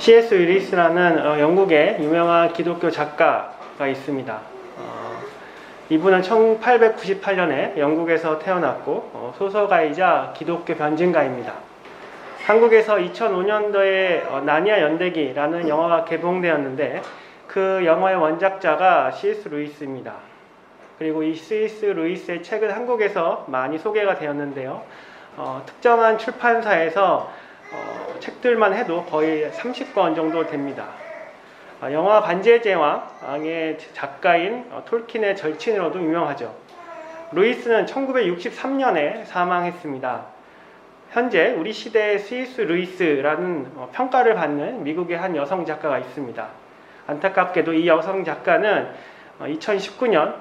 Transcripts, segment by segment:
C.S. 루이스라는 영국의 유명한 기독교 작가가 있습니다. 이분은 1898년에 영국에서 태어났고 소설가이자 기독교 변증가입니다. 한국에서 2005년도에 나니아 연대기라는 영화가 개봉되었는데 그 영화의 원작자가 C.S. 루이스입니다. 그리고 이 C.S. 루이스의 책은 한국에서 많이 소개가 되었는데요. 특정한 출판사에서 책들만 해도 거의 30권 정도 됩니다. 영화 반지의 제왕의 작가인 톨킨의 절친으로도 유명하죠. 루이스는 1963년에 사망했습니다. 현재 우리 시대의 C.S. 루이스라는 평가를 받는 미국의 한 여성 작가가 있습니다. 안타깝게도 이 여성 작가는 2019년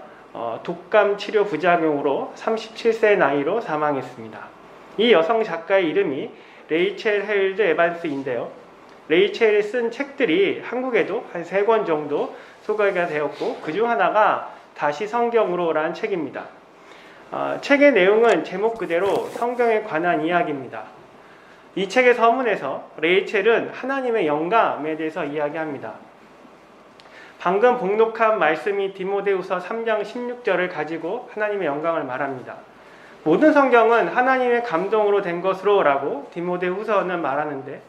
독감 치료 부작용으로 37세의 나이로 사망했습니다. 이 여성 작가의 이름이 레이첼 헤일드 에반스인데요. 레이첼이 쓴 책들이 한국에도 한 3권 정도 소개가 되었고 그 중 하나가 다시 성경으로라는 책입니다. 책의 내용은 제목 그대로 성경에 관한 이야기입니다. 이 책의 서문에서 레이첼은 하나님의 영감에 대해서 이야기합니다. 방금 봉독한 말씀이 디모데후서 3장 16절을 가지고 하나님의 영광을 말합니다. 모든 성경은 하나님의 감동으로 된 것으로 라고 디모데후서는 말하는데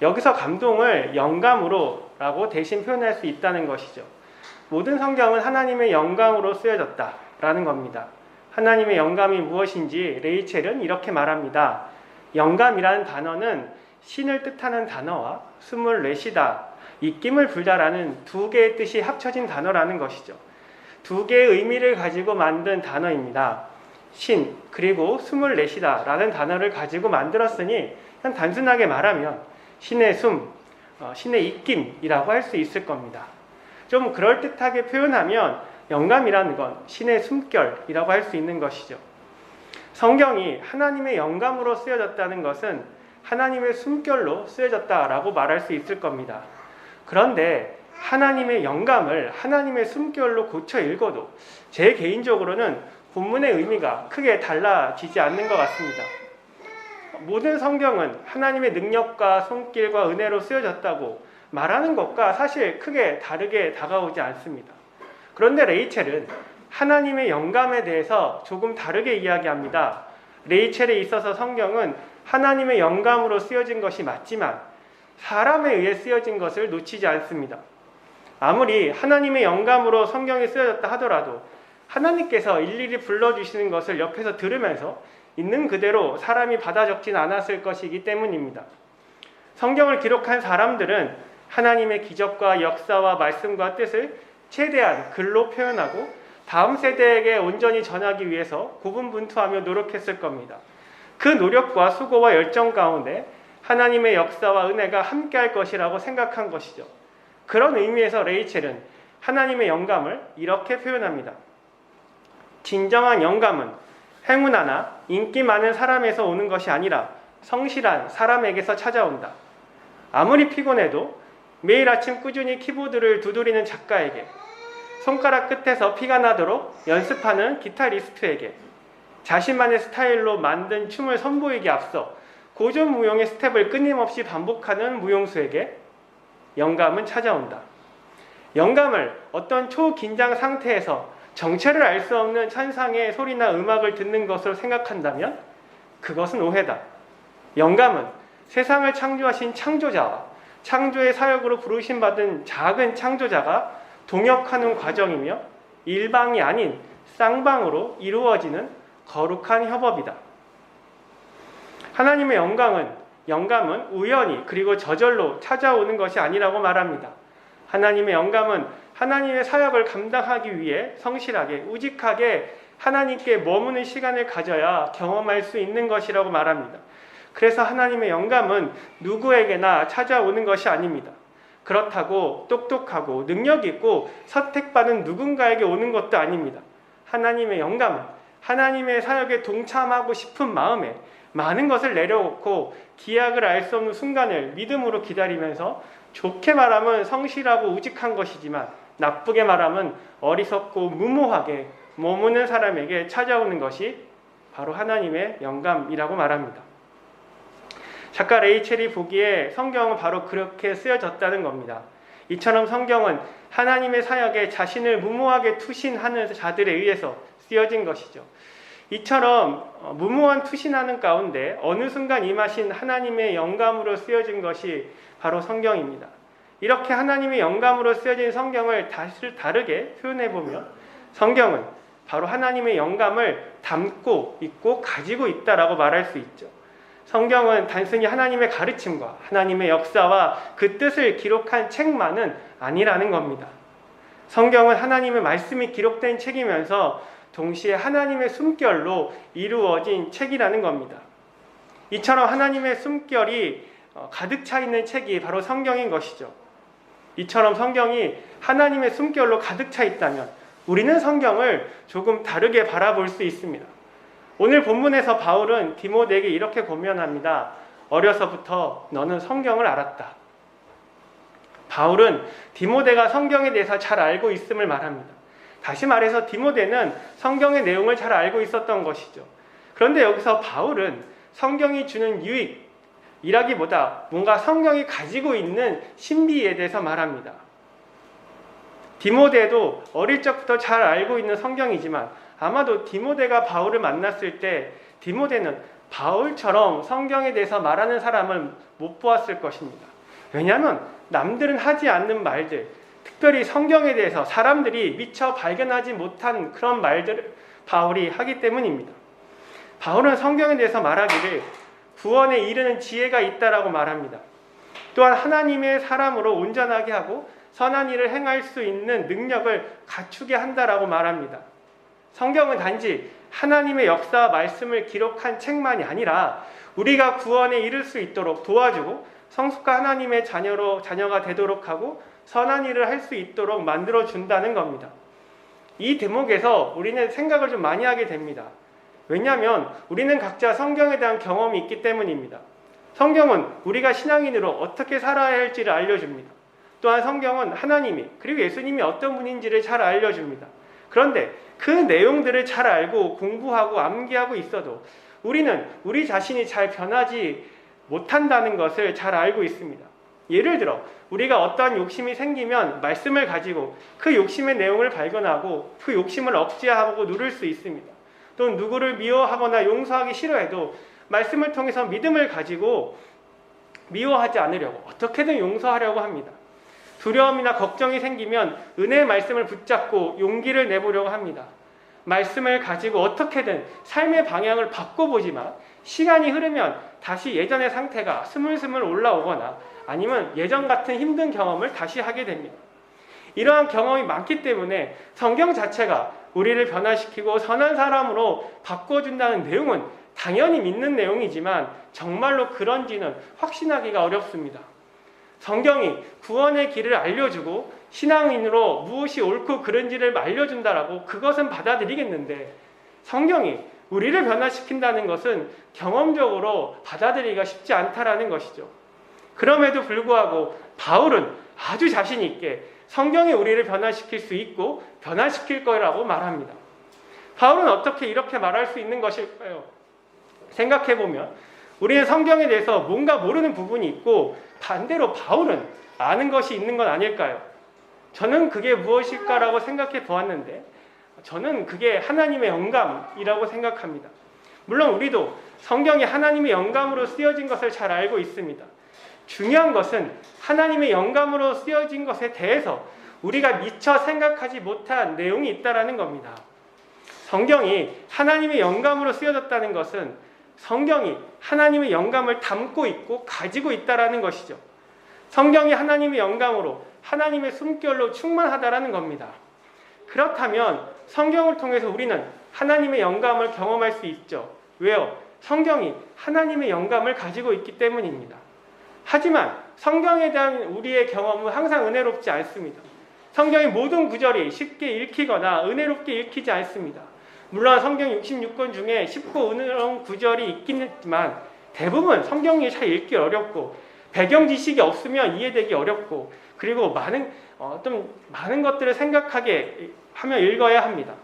여기서 감동을 영감으로 라고 대신 표현할 수 있다는 것이죠. 모든 성경은 하나님의 영감으로 쓰여졌다 라는 겁니다. 하나님의 영감이 무엇인지 레이첼은 이렇게 말합니다. 영감이라는 단어는 신을 뜻하는 단어와 숨을 내쉬다, 입김을 불다라는 두 개의 뜻이 합쳐진 단어라는 것이죠. 두 개의 의미를 가지고 만든 단어입니다. 신 그리고 숨을 내쉬다 라는 단어를 가지고 만들었으니 그냥 단순하게 말하면 신의 숨, 신의 입김이라고 할 수 있을 겁니다. 좀 그럴듯하게 표현하면 영감이라는 건 신의 숨결이라고 할 수 있는 것이죠. 성경이 하나님의 영감으로 쓰여졌다는 것은 하나님의 숨결로 쓰여졌다라고 말할 수 있을 겁니다. 그런데 하나님의 영감을 하나님의 숨결로 고쳐 읽어도 제 개인적으로는 본문의 의미가 크게 달라지지 않는 것 같습니다. 모든 성경은 하나님의 능력과 손길과 은혜로 쓰여졌다고 말하는 것과 사실 크게 다르게 다가오지 않습니다. 그런데 레이첼은 하나님의 영감에 대해서 조금 다르게 이야기합니다. 레이첼에 있어서 성경은 하나님의 영감으로 쓰여진 것이 맞지만 사람에 의해 쓰여진 것을 놓치지 않습니다. 아무리 하나님의 영감으로 성경이 쓰여졌다 하더라도 하나님께서 일일이 불러주시는 것을 옆에서 들으면서 있는 그대로 사람이 받아 적진 않았을 것이기 때문입니다. 성경을 기록한 사람들은 하나님의 기적과 역사와 말씀과 뜻을 최대한 글로 표현하고 다음 세대에게 온전히 전하기 위해서 고분분투하며 노력했을 겁니다. 그 노력과 수고와 열정 가운데 하나님의 역사와 은혜가 함께할 것이라고 생각한 것이죠. 그런 의미에서 레이첼은 하나님의 영감을 이렇게 표현합니다. 진정한 영감은 행운 하나, 인기 많은 사람에서 오는 것이 아니라 성실한 사람에게서 찾아온다. 아무리 피곤해도 매일 아침 꾸준히 키보드를 두드리는 작가에게, 손가락 끝에서 피가 나도록 연습하는 기타리스트에게, 자신만의 스타일로 만든 춤을 선보이기 앞서 고전무용의 스텝을 끊임없이 반복하는 무용수에게 영감은 찾아온다. 영감을 어떤 초긴장 상태에서 정체를 알 수 없는 천상의 소리나 음악을 듣는 것으로 생각한다면 그것은 오해다. 영감은 세상을 창조하신 창조자와 창조의 사역으로 부르심받은 작은 창조자가 동역하는 과정이며 일방이 아닌 쌍방으로 이루어지는 거룩한 협업이다. 하나님의 영감은 우연히 그리고 저절로 찾아오는 것이 아니라고 말합니다. 하나님의 영감은 하나님의 사역을 감당하기 위해 성실하게 우직하게 하나님께 머무는 시간을 가져야 경험할 수 있는 것이라고 말합니다. 그래서 하나님의 영감은 누구에게나 찾아오는 것이 아닙니다. 그렇다고 똑똑하고 능력 있고 선택받은 누군가에게 오는 것도 아닙니다. 하나님의 영감은 하나님의 사역에 동참하고 싶은 마음에 많은 것을 내려놓고 기약을 알 수 없는 순간을 믿음으로 기다리면서 좋게 말하면 성실하고 우직한 것이지만 나쁘게 말하면 어리석고 무모하게 머무는 사람에게 찾아오는 것이 바로 하나님의 영감이라고 말합니다. 작가 레이첼이 보기에 성경은 바로 그렇게 쓰여졌다는 겁니다. 이처럼 성경은 하나님의 사역에 자신을 무모하게 투신하는 자들에 의해서 쓰여진 것이죠. 이처럼 무모한 투신하는 가운데 어느 순간 임하신 하나님의 영감으로 쓰여진 것이 바로 성경입니다. 이렇게 하나님의 영감으로 쓰여진 성경을 다르게 표현해보면 성경은 바로 하나님의 영감을 담고 있고 가지고 있다라고 말할 수 있죠. 성경은 단순히 하나님의 가르침과 하나님의 역사와 그 뜻을 기록한 책만은 아니라는 겁니다. 성경은 하나님의 말씀이 기록된 책이면서 동시에 하나님의 숨결로 이루어진 책이라는 겁니다. 이처럼 하나님의 숨결이 가득 차 있는 책이 바로 성경인 것이죠. 이처럼 성경이 하나님의 숨결로 가득 차 있다면 우리는 성경을 조금 다르게 바라볼 수 있습니다. 오늘 본문에서 바울은 디모데에게 이렇게 권면합니다. 어려서부터 너는 성경을 알았다. 바울은 디모데가 성경에 대해서 잘 알고 있음을 말합니다. 다시 말해서 디모데는 성경의 내용을 잘 알고 있었던 것이죠. 그런데 여기서 바울은 성경이 주는 유익이라기보다 뭔가 성경이 가지고 있는 신비에 대해서 말합니다. 디모데도 어릴 적부터 잘 알고 있는 성경이지만 아마도 디모데가 바울을 만났을 때 디모데는 바울처럼 성경에 대해서 말하는 사람을 못 보았을 것입니다. 왜냐하면 남들은 하지 않는 말들, 특별히 성경에 대해서 사람들이 미처 발견하지 못한 그런 말들을 바울이 하기 때문입니다. 바울은 성경에 대해서 말하기를 구원에 이르는 지혜가 있다라고 말합니다. 또한 하나님의 사람으로 온전하게 하고 선한 일을 행할 수 있는 능력을 갖추게 한다라고 말합니다. 성경은 단지 하나님의 역사와 말씀을 기록한 책만이 아니라 우리가 구원에 이를 수 있도록 도와주고 성숙한 하나님의 자녀가 되도록 하고 선한 일을 할 수 있도록 만들어준다는 겁니다. 이 대목에서 우리는 생각을 좀 많이 하게 됩니다. 왜냐하면 우리는 각자 성경에 대한 경험이 있기 때문입니다. 성경은 우리가 신앙인으로 어떻게 살아야 할지를 알려줍니다. 또한 성경은 하나님이 그리고 예수님이 어떤 분인지를 잘 알려줍니다. 그런데 그 내용들을 잘 알고 공부하고 암기하고 있어도 우리는 우리 자신이 잘 변하지 못한다는 것을 잘 알고 있습니다. 예를 들어 우리가 어떠한 욕심이 생기면 말씀을 가지고 그 욕심의 내용을 발견하고 그 욕심을 억제하고 누를 수 있습니다. 또 누구를 미워하거나 용서하기 싫어해도 말씀을 통해서 믿음을 가지고 미워하지 않으려고 어떻게든 용서하려고 합니다. 두려움이나 걱정이 생기면 은혜의 말씀을 붙잡고 용기를 내보려고 합니다. 말씀을 가지고 어떻게든 삶의 방향을 바꿔보지만 시간이 흐르면 다시 예전의 상태가 스물스물 올라오거나 아니면 예전 같은 힘든 경험을 다시 하게 됩니다. 이러한 경험이 많기 때문에 성경 자체가 우리를 변화시키고 선한 사람으로 바꿔준다는 내용은 당연히 믿는 내용이지만 정말로 그런지는 확신하기가 어렵습니다. 성경이 구원의 길을 알려주고 신앙인으로 무엇이 옳고 그른지를 알려준다라고 그것은 받아들이겠는데 성경이 우리를 변화시킨다는 것은 경험적으로 받아들이기가 쉽지 않다라는 것이죠. 그럼에도 불구하고 바울은 아주 자신 있게 성경이 우리를 변화시킬 수 있고 변화시킬 거라고 말합니다. 바울은 어떻게 이렇게 말할 수 있는 것일까요? 생각해보면 우리는 성경에 대해서 뭔가 모르는 부분이 있고 반대로 바울은 아는 것이 있는 건 아닐까요? 저는 그게 무엇일까라고 생각해 보았는데 저는 그게 하나님의 영감이라고 생각합니다. 물론 우리도 성경이 하나님의 영감으로 쓰여진 것을 잘 알고 있습니다. 중요한 것은 하나님의 영감으로 쓰여진 것에 대해서 우리가 미처 생각하지 못한 내용이 있다는 겁니다. 성경이 하나님의 영감으로 쓰여졌다는 것은 성경이 하나님의 영감을 담고 있고 가지고 있다는 것이죠. 성경이 하나님의 영감으로 하나님의 숨결로 충만하다는 겁니다. 그렇다면 성경을 통해서 우리는 하나님의 영감을 경험할 수 있죠. 왜요? 성경이 하나님의 영감을 가지고 있기 때문입니다. 하지만 성경에 대한 우리의 경험은 항상 은혜롭지 않습니다. 성경의 모든 구절이 쉽게 읽히거나 은혜롭게 읽히지 않습니다. 물론 성경 66권 중에 쉽고 은혜로운 구절이 있긴 했지만 대부분 성경이 잘 읽기 어렵고 배경 지식이 없으면 이해되기 어렵고 그리고 많은 것들을 생각하게 하며 읽어야 합니다.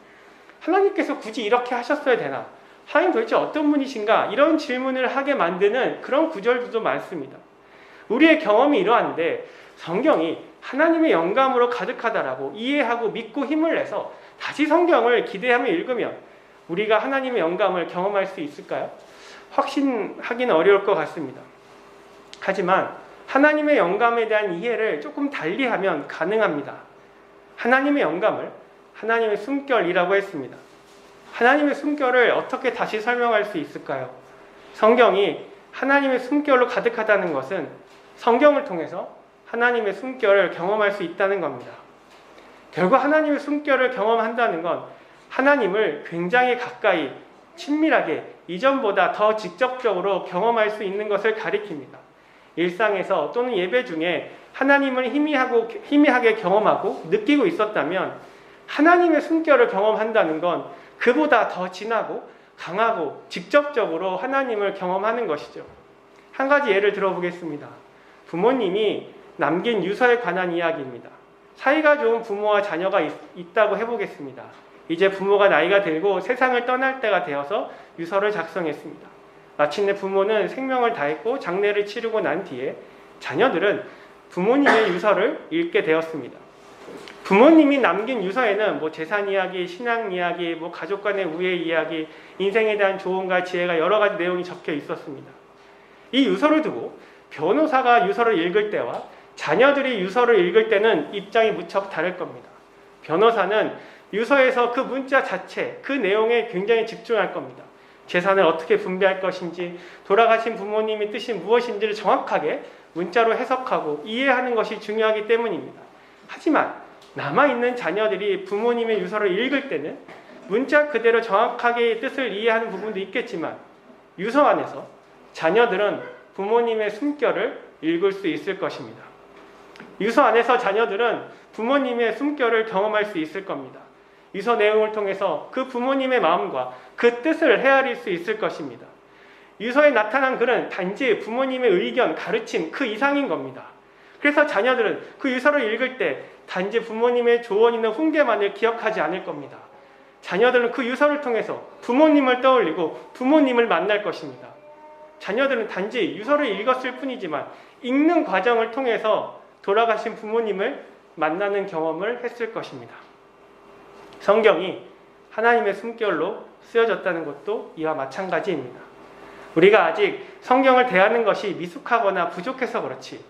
하나님께서 굳이 이렇게 하셨어야 되나? 하나님 도대체 어떤 분이신가? 이런 질문을 하게 만드는 그런 구절들도 많습니다. 우리의 경험이 이러한데 성경이 하나님의 영감으로 가득하다라고 이해하고 믿고 힘을 내서 다시 성경을 기대하며 읽으면 우리가 하나님의 영감을 경험할 수 있을까요? 확신하기는 어려울 것 같습니다. 하지만 하나님의 영감에 대한 이해를 조금 달리하면 가능합니다. 하나님의 영감을 하나님의 숨결이라고 했습니다. 하나님의 숨결을 어떻게 다시 설명할 수 있을까요? 성경이 하나님의 숨결로 가득하다는 것은 성경을 통해서 하나님의 숨결을 경험할 수 있다는 겁니다. 결국 하나님의 숨결을 경험한다는 건 하나님을 굉장히 가까이 친밀하게 이전보다 더 직접적으로 경험할 수 있는 것을 가리킵니다. 일상에서 또는 예배 중에 하나님을 희미하게 경험하고 느끼고 있었다면 하나님의 숨결을 경험한다는 건 그보다 더 진하고 강하고 직접적으로 하나님을 경험하는 것이죠. 한 가지 예를 들어보겠습니다. 부모님이 남긴 유서에 관한 이야기입니다. 사이가 좋은 부모와 자녀가 있다고 해보겠습니다. 이제 부모가 나이가 들고 세상을 떠날 때가 되어서 유서를 작성했습니다. 마침내 부모는 생명을 다했고 장례를 치르고 난 뒤에 자녀들은 부모님의 유서를 읽게 되었습니다. 부모님이 남긴 유서에는 재산 이야기, 신앙 이야기, 가족 간의 우애 이야기, 인생에 대한 조언과 지혜가 여러 가지 내용이 적혀 있었습니다. 이 유서를 두고 변호사가 유서를 읽을 때와 자녀들이 유서를 읽을 때는 입장이 무척 다를 겁니다. 변호사는 유서에서 그 문자 자체, 그 내용에 굉장히 집중할 겁니다. 재산을 어떻게 분배할 것인지, 돌아가신 부모님의 뜻이 무엇인지를 정확하게 문자로 해석하고 이해하는 것이 중요하기 때문입니다. 하지만 남아있는 자녀들이 부모님의 유서를 읽을 때는 문자 그대로 정확하게 뜻을 이해하는 부분도 있겠지만 유서 안에서 자녀들은 부모님의 숨결을 읽을 수 있을 것입니다. 유서 안에서 자녀들은 부모님의 숨결을 경험할 수 있을 겁니다. 유서 내용을 통해서 그 부모님의 마음과 그 뜻을 헤아릴 수 있을 것입니다. 유서에 나타난 글은 단지 부모님의 의견, 가르침 그 이상인 겁니다. 그래서 자녀들은 그 유서를 읽을 때 단지 부모님의 조언이나 훈계만을 기억하지 않을 겁니다. 자녀들은 그 유서를 통해서 부모님을 떠올리고 부모님을 만날 것입니다. 자녀들은 단지 유서를 읽었을 뿐이지만 읽는 과정을 통해서 돌아가신 부모님을 만나는 경험을 했을 것입니다. 성경이 하나님의 숨결로 쓰여졌다는 것도 이와 마찬가지입니다. 우리가 아직 성경을 대하는 것이 미숙하거나 부족해서 그렇지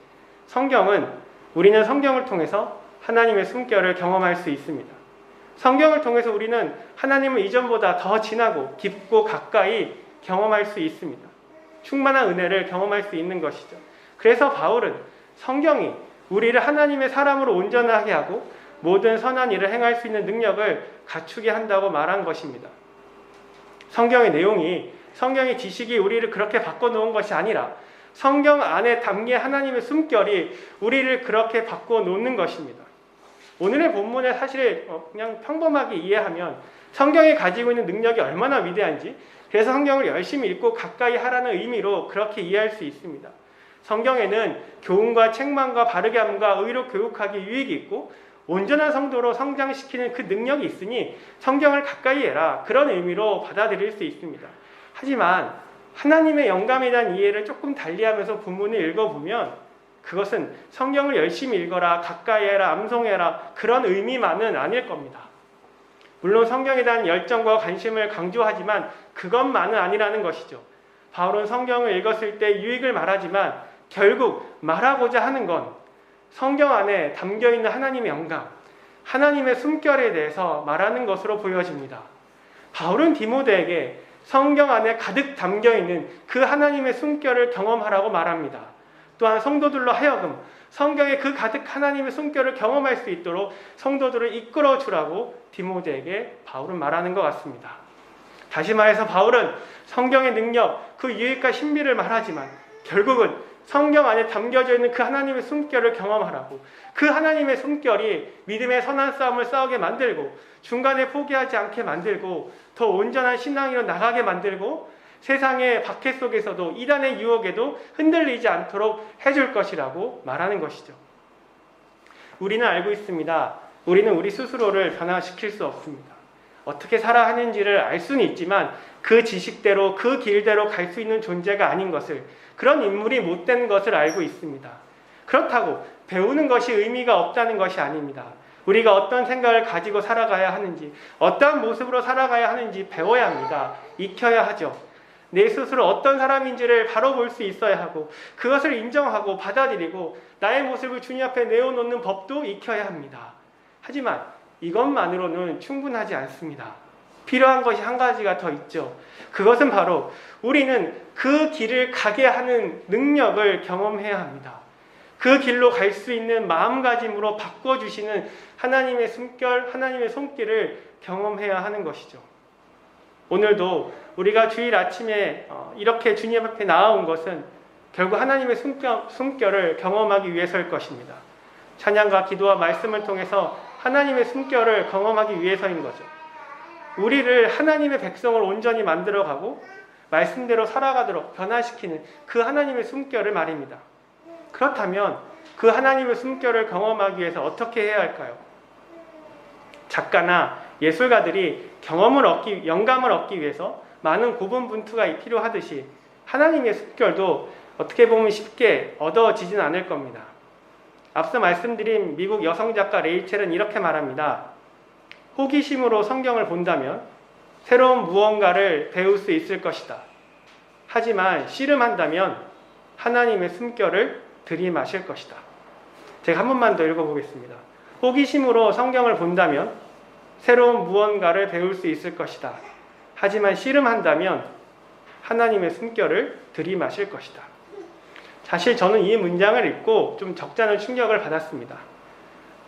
우리는 성경을 통해서 하나님의 숨결을 경험할 수 있습니다. 성경을 통해서 우리는 하나님을 이전보다 더 진하고 깊고 가까이 경험할 수 있습니다. 충만한 은혜를 경험할 수 있는 것이죠. 그래서 바울은 성경이 우리를 하나님의 사람으로 온전하게 하고 모든 선한 일을 행할 수 있는 능력을 갖추게 한다고 말한 것입니다. 성경의 내용이, 성경의 지식이 우리를 그렇게 바꿔놓은 것이 아니라 성경 안에 담긴 하나님의 숨결이 우리를 그렇게 바꿔놓는 것입니다. 오늘의 본문을 사실 그냥 평범하게 이해하면 성경이 가지고 있는 능력이 얼마나 위대한지, 그래서 성경을 열심히 읽고 가까이 하라는 의미로 그렇게 이해할 수 있습니다. 성경에는 교훈과 책망과 바르게 함과 의로 교육하기 유익이 있고 온전한 성도로 성장시키는 그 능력이 있으니 성경을 가까이 해라, 그런 의미로 받아들일 수 있습니다. 하지만 하나님의 영감에 대한 이해를 조금 달리하면서 본문을 읽어보면 그것은 성경을 열심히 읽어라, 가까이 해라, 암송해라 그런 의미만은 아닐 겁니다. 물론 성경에 대한 열정과 관심을 강조하지만 그것만은 아니라는 것이죠. 바울은 성경을 읽었을 때 유익을 말하지만 결국 말하고자 하는 건 성경 안에 담겨있는 하나님의 영감, 하나님의 숨결에 대해서 말하는 것으로 보여집니다. 바울은 디모데에게 성경 안에 가득 담겨있는 그 하나님의 숨결을 경험하라고 말합니다. 또한 성도들로 하여금 성경에 그 가득 하나님의 숨결을 경험할 수 있도록 성도들을 이끌어 주라고 디모데에게 바울은 말하는 것 같습니다. 다시 말해서 바울은 성경의 능력, 그 유익과 신비를 말하지만 결국은 성경 안에 담겨져 있는 그 하나님의 숨결을 경험하라고, 그 하나님의 숨결이 믿음의 선한 싸움을 싸우게 만들고 중간에 포기하지 않게 만들고 더 온전한 신앙으로 나가게 만들고 세상의 박해 속에서도 이단의 유혹에도 흔들리지 않도록 해줄 것이라고 말하는 것이죠. 우리는 알고 있습니다. 우리는 우리 스스로를 변화시킬 수 없습니다. 어떻게 살아야 하는지를 알 수는 있지만 그 지식대로 그 길대로 갈 수 있는 존재가 아닌 것을, 그런 인물이 못된 것을 알고 있습니다. 그렇다고 배우는 것이 의미가 없다는 것이 아닙니다. 우리가 어떤 생각을 가지고 살아가야 하는지, 어떠한 모습으로 살아가야 하는지 배워야 합니다. 익혀야 하죠. 내 스스로 어떤 사람인지를 바로 볼 수 있어야 하고, 그것을 인정하고 받아들이고 나의 모습을 주님 앞에 내어놓는 법도 익혀야 합니다. 하지만 이것만으로는 충분하지 않습니다. 필요한 것이 한 가지가 더 있죠. 그것은 바로 우리는 그 길을 가게 하는 능력을 경험해야 합니다. 그 길로 갈 수 있는 마음가짐으로 바꿔주시는 하나님의 숨결, 하나님의 손길을 경험해야 하는 것이죠. 오늘도 우리가 주일 아침에 이렇게 주님 앞에 나아온 것은 결국 하나님의 숨결을 경험하기 위해서일 것입니다. 찬양과 기도와 말씀을 통해서 하나님의 숨결을 경험하기 위해서인 거죠. 우리를 하나님의 백성을 온전히 만들어가고 말씀대로 살아가도록 변화시키는 그 하나님의 숨결을 말입니다. 그렇다면 그 하나님의 숨결을 경험하기 위해서 어떻게 해야 할까요? 작가나 예술가들이 영감을 얻기 위해서 많은 고분분투가 필요하듯이 하나님의 숨결도 어떻게 보면 쉽게 얻어지진 않을 겁니다. 앞서 말씀드린 미국 여성 작가 레이첼은 이렇게 말합니다. 호기심으로 성경을 본다면 새로운 무언가를 배울 수 있을 것이다. 하지만 씨름한다면 하나님의 숨결을 들이마실 것이다. 제가 한 번만 더 읽어보겠습니다. 호기심으로 성경을 본다면 새로운 무언가를 배울 수 있을 것이다. 하지만 씨름한다면 하나님의 숨결을 들이마실 것이다. 사실 저는 이 문장을 읽고 좀 적잖은 충격을 받았습니다.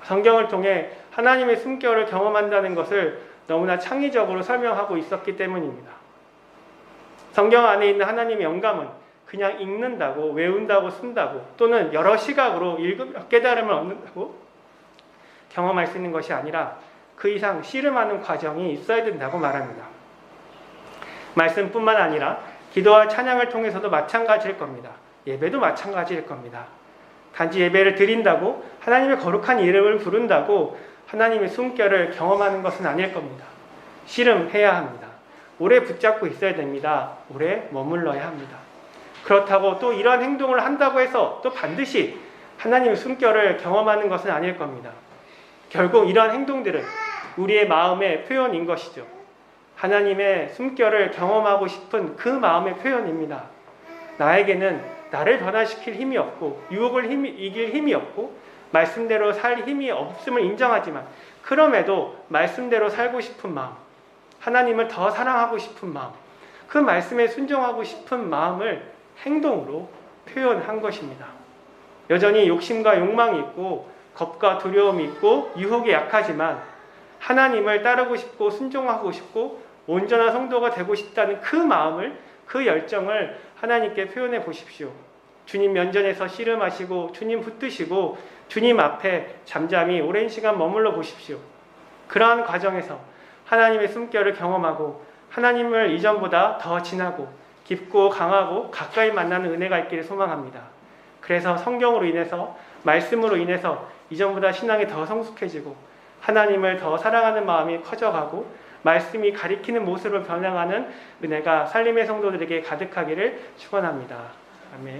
성경을 통해 하나님의 숨결을 경험한다는 것을 너무나 창의적으로 설명하고 있었기 때문입니다. 성경 안에 있는 하나님의 영감은 그냥 읽는다고, 외운다고, 쓴다고, 또는 여러 시각으로 깨달음을 얻는다고 경험할 수 있는 것이 아니라 그 이상 씨름하는 과정이 있어야 된다고 말합니다. 말씀뿐만 아니라 기도와 찬양을 통해서도 마찬가지일 겁니다. 예배도 마찬가지일 겁니다. 단지 예배를 드린다고, 하나님의 거룩한 이름을 부른다고 하나님의 숨결을 경험하는 것은 아닐 겁니다. 씨름해야 합니다. 오래 붙잡고 있어야 됩니다. 오래 머물러야 합니다. 그렇다고 또 이러한 행동을 한다고 해서 또 반드시 하나님의 숨결을 경험하는 것은 아닐 겁니다. 결국 이러한 행동들은 우리의 마음의 표현인 것이죠. 하나님의 숨결을 경험하고 싶은 그 마음의 표현입니다. 나에게는 나를 변화시킬 힘이 없고 유혹을 이길 힘이 없고 말씀대로 살 힘이 없음을 인정하지만 그럼에도 말씀대로 살고 싶은 마음, 하나님을 더 사랑하고 싶은 마음, 그 말씀에 순종하고 싶은 마음을 행동으로 표현한 것입니다. 여전히 욕심과 욕망이 있고 겁과 두려움이 있고 유혹에 약하지만 하나님을 따르고 싶고 순종하고 싶고 온전한 성도가 되고 싶다는 그 마음을, 그 열정을 하나님께 표현해 보십시오. 주님 면전에서 씨름하시고 주님 붙드시고 주님 앞에 잠잠히 오랜 시간 머물러 보십시오. 그러한 과정에서 하나님의 숨결을 경험하고 하나님을 이전보다 더 진하고 깊고 강하고 가까이 만나는 은혜가 있기를 소망합니다. 그래서 성경으로 인해서, 말씀으로 인해서 이전보다 신앙이 더 성숙해지고 하나님을 더 사랑하는 마음이 커져가고 말씀이 가리키는 모습으로 변화하는 은혜가 살림의 성도들에게 가득하기를 축원합니다. 아멘.